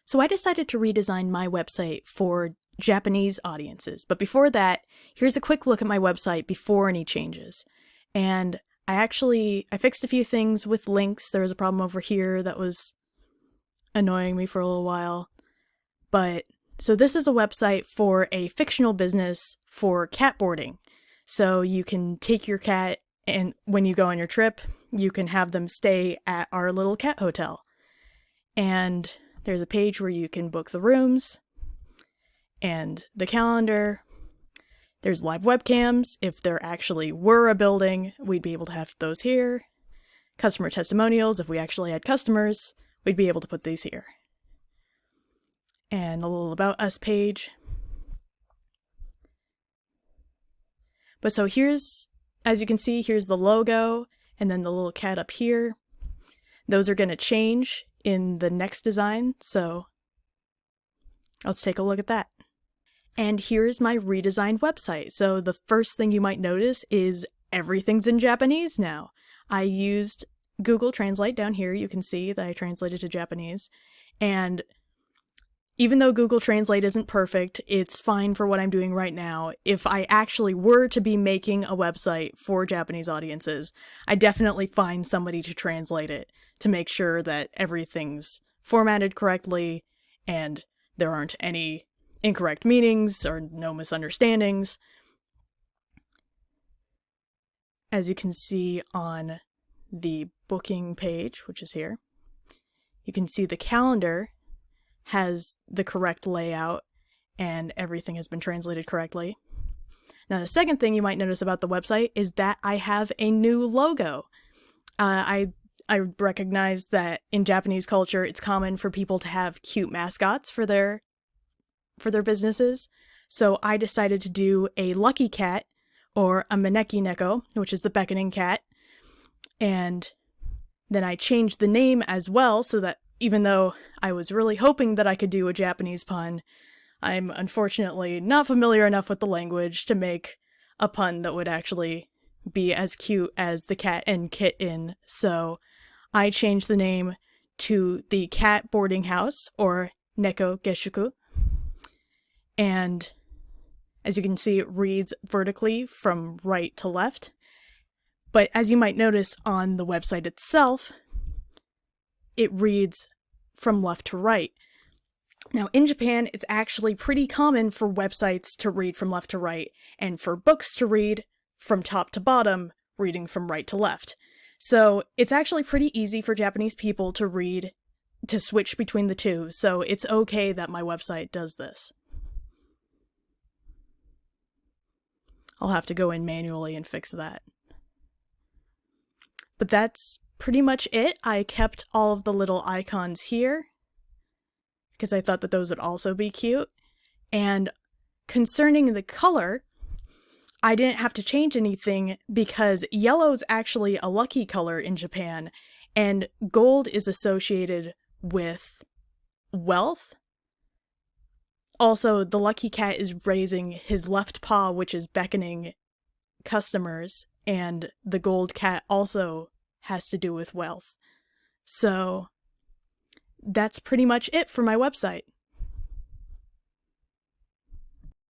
So I decided to redesign my website for Japanese audiences. But before that, here's a quick look at my website before any changes. And I fixed a few things with links. There was a problem over here that was annoying me for a little while. So this is a website for a fictional business for cat boarding. So you can take your cat, and when you go on your trip, you can have them stay at our little cat hotel. And there's a page where you can book the rooms and the calendar. There's live webcams. If there actually were a building, we'd be able to have those here. Customer testimonials. If we actually had customers, we'd be able to put these here. And a little about us page. But so as you can see, here's the logo and then the little cat up here. Those are going to change in the next design, so let's take a look at that. And here's my redesigned website. So the first thing you might notice is everything's in Japanese now. I used Google Translate down here. You can see that I translated to Japanese. And even though Google Translate isn't perfect, it's fine for what I'm doing right now. If I actually were to be making a website for Japanese audiences, I definitely find somebody to translate it to make sure that everything's formatted correctly and there aren't any incorrect meanings or no misunderstandings. As you can see on the booking page, which is here, you can see the calendar has the correct layout and everything has been translated correctly. Now, the second thing you might notice about the website is that I have a new logo. I recognize that in Japanese culture, it's common for people to have cute mascots for their businesses. So I decided to do a lucky cat, or a maneki neko, which is the beckoning cat. And then I changed the name as well, so that even though I was really hoping that I could do a Japanese pun, I'm unfortunately not familiar enough with the language to make a pun that would actually be as cute as the cat and Kitt in. So I changed the name to the cat boarding house, or neko geshuku. And as you can see, it reads vertically from right to left. But as you might notice on the website itself, it reads from left to right. Now, in Japan, it's actually pretty common for websites to read from left to right, and for books to read from top to bottom, reading from right to left. So it's actually pretty easy for Japanese people to switch between the two, so it's okay that my website does this. I'll have to go in manually and fix that. But that's pretty much it. I kept all of the little icons here because I thought that those would also be cute. And concerning the color, I didn't have to change anything because yellow is actually a lucky color in Japan, and gold is associated with wealth. Also, the lucky cat is raising his left paw, which is beckoning customers, and the gold cat also has to do with wealth. So that's pretty much it for my website.